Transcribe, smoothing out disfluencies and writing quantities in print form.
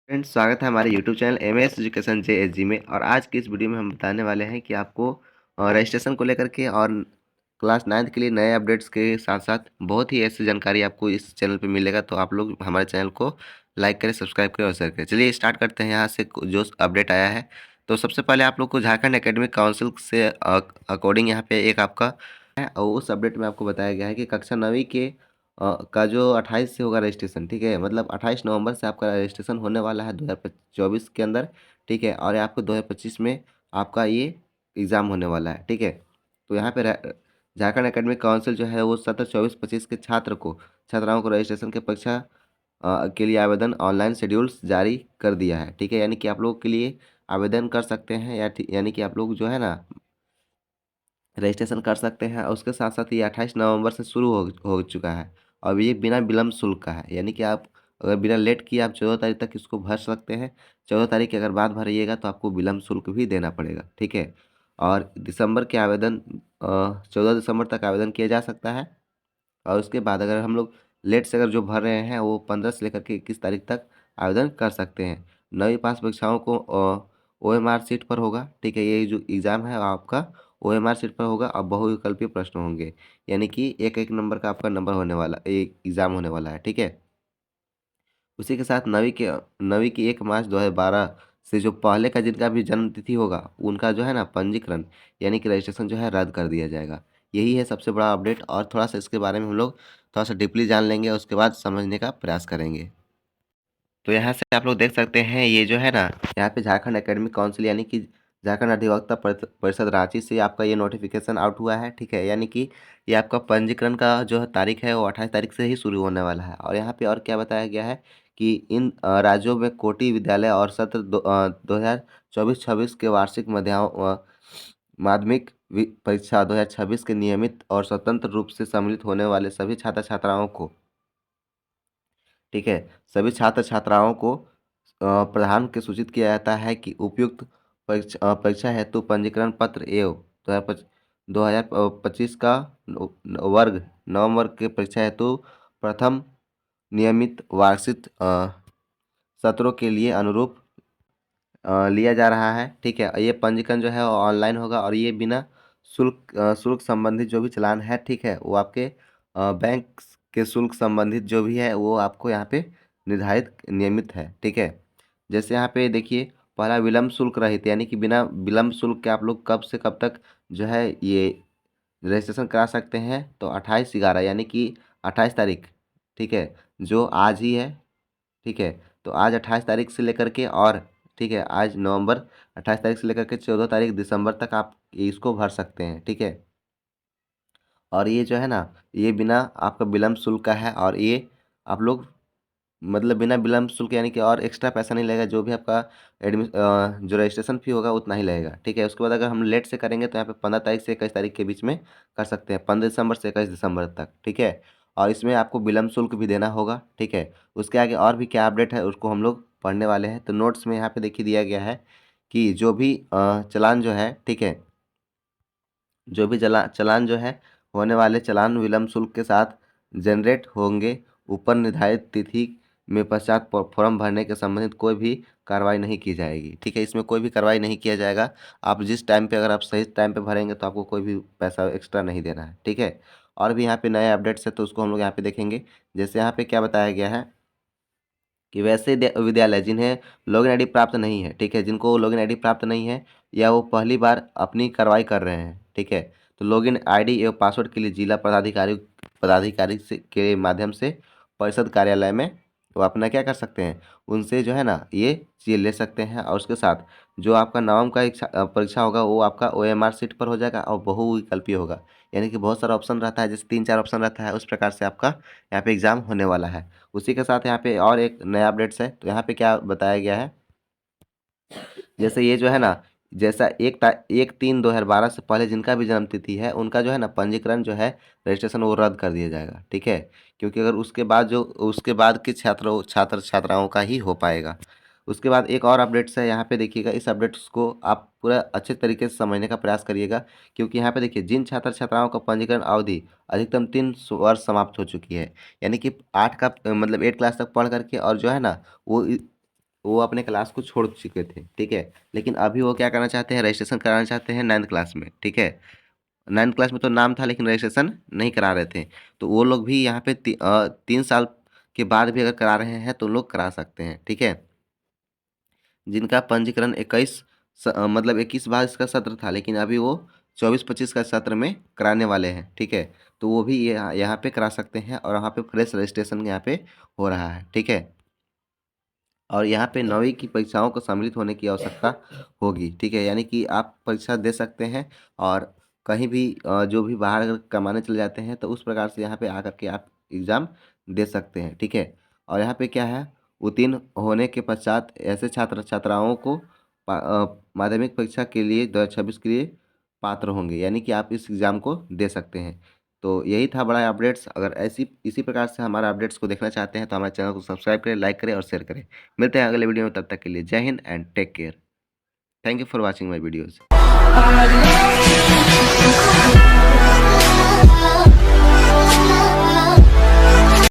Friends, स्वागत है हमारे YouTube channel MS education JSG में। और आज की इस वीडियो में हम बताने वाले हैं कि आपको रजिस्ट्रेशन को लेकर के और क्लास 9th के लिए नए अपडेट्स के साथ साथ बहुत ही ऐसी जानकारी आपको इस चैनल पे मिलेगा। तो आप लोग हमारे चैनल को लाइक करें, सब्सक्राइब करें और शेयर करें। चलिए स्टार्ट करते हैं यहाँ से जो अपडेट आया है। तो सबसे पहले आप लोग को झारखंड एकेडमिक काउंसिल से अकॉर्डिंग यहाँ पे एक आपका है, और उस अपडेट में आपको बताया गया है कि कक्षा 9वीं के का जो 28 से होगा रजिस्ट्रेशन, ठीक है। मतलब 28 नवंबर से आपका रजिस्ट्रेशन होने वाला है 2024 के अंदर, ठीक है। और आपको 2025 में आपका ये एग्ज़ाम होने वाला है, ठीक है। तो यहाँ पे झारखंड एकेडमिक काउंसिल जो है वो 17 24 25 के छात्राओं को रजिस्ट्रेशन के परीक्षा के लिए आवेदन ऑनलाइन शेड्यूल्स जारी कर दिया है, ठीक है। यानी कि आप लोगों के लिए आवेदन कर सकते हैं यानी कि आप लोग जो है ना रजिस्ट्रेशन कर सकते हैं। और उसके साथ साथ ये 28 नवंबर से शुरू हो चुका है और ये बिना विलम्ब शुल्क का है। यानी कि आप अगर बिना लेट किए आप 14 तारीख तक इसको भर सकते हैं। 14 तारीख के अगर बाद भरिएगा तो आपको विलम्ब शुल्क भी देना पड़ेगा, ठीक है। और दिसंबर के आवेदन 14 दिसंबर तक आवेदन किया जा सकता है। और उसके बाद अगर हम लोग लेट से अगर जो भर रहे हैं वो 15 से लेकर के 21 तारीख तक आवेदन कर सकते हैं। 9वीं पास परीक्षाओं को OMR सीट पर होगा, ठीक है। ये जो एग्ज़ाम है आपका OMR सीट पर होगा और बहुविकल्पीय प्रश्न होंगे। यानी कि एक एक नंबर का आपका नंबर होने वाला एक एग्ज़ाम होने वाला है, ठीक है। उसी के साथ 9वीं की 1 मार्च 2012 से जो पहले का जिनका भी जन्म तिथि होगा उनका जो है ना पंजीकरण यानी कि रजिस्ट्रेशन जो है रद्द कर दिया जाएगा। यही है सबसे बड़ा अपडेट। और थोड़ा सा इसके बारे में हम लोग थोड़ा सा डीपली जान लेंगे, उसके बाद समझने का प्रयास करेंगे। तो यहाँ से आप लोग देख सकते हैं ये जो है ना यहाँ पे झारखंड एकेडमिक काउंसिल यानी कि झारखंड अधिवक्ता परिषद रांची से आपका ये नोटिफिकेशन आउट हुआ है, ठीक है। यानी कि ये आपका पंजीकरण का जो है तारीख है वो 28 तारीख से ही शुरू होने वाला है। और यहाँ पे और क्या बताया गया है कि इन राज्यों में कोटि विद्यालय और सत्र 2024-26 के वार्षिक माध्यमिक परीक्षा 2026 के नियमित और स्वतंत्र रूप से सम्मिलित होने वाले सभी छात्र छात्राओं को, ठीक है, सभी छात्र छात्राओं को प्रधान के सूचित किया जाता है कि उपयुक्त परीक्षा हेतु पंजीकरण पत्र एवं 2025 का वर्ग नवंबर के परीक्षा हेतु प्रथम नियमित वार्षिक सत्रों के लिए अनुरूप लिया जा रहा है, ठीक है। ये पंजीकरण जो है वो ऑनलाइन होगा और ये बिना शुल्क संबंधित जो भी चालान है, ठीक है, वो आपके बैंक के शुल्क संबंधित जो भी है वो आपको यहाँ पे निर्धारित नियमित है, ठीक है। जैसे यहाँ पे देखिए पहला विलम्ब शुल्क रहित, यानी कि बिना विलम्ब शुल्क के आप लोग कब से कब तक जो है ये रजिस्ट्रेशन करा सकते हैं। तो 28/11 यानी कि 28 तारीख, ठीक है, जो आज ही है, ठीक है। तो आज 28 तारीख से लेकर के और, ठीक है, आज नवंबर 28 तारीख से लेकर के 14 तारीख दिसंबर तक आप इसको भर सकते हैं, ठीक है। और ये जो है ना ये बिना आपका विलम्ब शुल्क का है। और ये आप लोग मतलब बिना विलम्ब शुल्क यानी कि और एक्स्ट्रा पैसा नहीं लगेगा। जो भी आपका जो रजिस्ट्रेशन फ़ी होगा उतना ही लगेगा, ठीक है। उसके बाद अगर हम लेट से करेंगे तो यहाँ पे 15 तारीख से 21 तारीख के बीच में कर सकते हैं, 15 दिसंबर से 21 दिसंबर तक, ठीक है। और इसमें आपको विलम्ब शुल्क भी देना होगा, ठीक है। उसके आगे और भी क्या अपडेट है उसको हम लोग पढ़ने वाले हैं। तो नोट्स में यहाँ पे देखिए दिया गया है कि जो भी चालान जो है, ठीक है, जो भी चालान जो है होने वाले चालान विलम्ब शुल्क के साथ जनरेट होंगे। ऊपर निर्धारित तिथि में पश्चात फॉर्म भरने के संबंधित कोई भी कार्रवाई नहीं की जाएगी, ठीक है। इसमें कोई भी कार्रवाई नहीं किया जाएगा। आप जिस टाइम पे अगर आप सही टाइम पे भरेंगे तो आपको कोई भी पैसा एक्स्ट्रा नहीं देना है, ठीक है। और भी यहाँ पे नए अपडेट्स है तो उसको हम लोग यहाँ पे देखेंगे। जैसे यहाँ पे क्या बताया गया है कि वैसे विद्यालय जिन्हें लॉगिन आईडी प्राप्त नहीं है, ठीक है, जिनको लॉगिन आईडी प्राप्त नहीं है या वो पहली बार अपनी कार्रवाई कर रहे हैं, ठीक है, तो लॉगिन आईडी एवं पासवर्ड के लिए जिला पदाधिकारी के माध्यम से परिषद कार्यालय में वो अपना क्या कर सकते हैं, उनसे जो है ना ये चीज़ ले सकते हैं। और उसके साथ जो आपका नवम का परीक्षा होगा वो आपका OMR सीट पर हो जाएगा और बहुविकल्पीय होगा। यानी कि बहुत सारा ऑप्शन रहता है, जैसे 3 4 ऑप्शन रहता है, उस प्रकार से आपका यहाँ पे एग्ज़ाम होने वाला है। उसी के साथ यहाँ पे और एक नया अपडेट्स है। तो यहाँ पे क्या बताया गया है, जैसे ये जो है ना जैसा 1/3/2012 से पहले जिनका भी जन्म तिथि है उनका जो है ना पंजीकरण जो है रजिस्ट्रेशन वो रद्द कर दिया जाएगा, ठीक है। क्योंकि अगर उसके बाद के छात्र छात्राओं का ही हो पाएगा। उसके बाद एक और अपडेट्स है, यहाँ पे देखिएगा। इस अपडेट्स को आप पूरा अच्छे तरीके से समझने का प्रयास करिएगा, क्योंकि यहाँ पे देखिए जिन छात्र छात्राओं का पंजीकरण अवधि अधिकतम 3 वर्ष समाप्त हो चुकी है, यानी कि 8 का मतलब 8 क्लास तक पढ़ करके और जो है ना वो वो अपने क्लास को छोड़ चुके थे, ठीक है। लेकिन अभी वो क्या करना चाहते हैं, रजिस्ट्रेशन कराना चाहते हैं 9th क्लास में, ठीक है। 9th क्लास में तो नाम था लेकिन रजिस्ट्रेशन नहीं करा रहे थे, तो वो लोग भी यहाँ पे 3 साल के बाद भी अगर करा रहे हैं तो लोग करा सकते हैं, ठीक है। जिनका पंजीकरण 21 22 का सत्र था, लेकिन अभी वो 24 25 का सत्र में कराने वाले हैं, ठीक है। तो वो भी यहाँ पे करा सकते हैं और यहाँ पे फ्रेश रजिस्ट्रेशन यहाँ पे हो रहा है, ठीक है। और यहाँ पे 9वीं की परीक्षाओं को सम्मिलित होने की आवश्यकता होगी, ठीक है। यानी कि आप परीक्षा दे सकते हैं और कहीं भी जो भी बाहर अगर कमाने चले जाते हैं तो उस प्रकार से यहाँ पे आकर के आप एग्ज़ाम दे सकते हैं, ठीक है। और यहाँ पे क्या है, उत्तीर्ण होने के पश्चात ऐसे छात्र छात्राओं को माध्यमिक परीक्षा के लिए 2026 के लिए पात्र होंगे, यानी कि आप इस एग्ज़ाम को दे सकते हैं। तो यही था बड़ा अपडेट्स। अगर ऐसी इसी प्रकार से हमारा अपडेट्स को देखना चाहते हैं तो हमारे चैनल को सब्सक्राइब करें, लाइक करें और शेयर करें। मिलते हैं अगले वीडियो में, तब तक के लिए जय हिंद and take care. Thank you for watching my videos.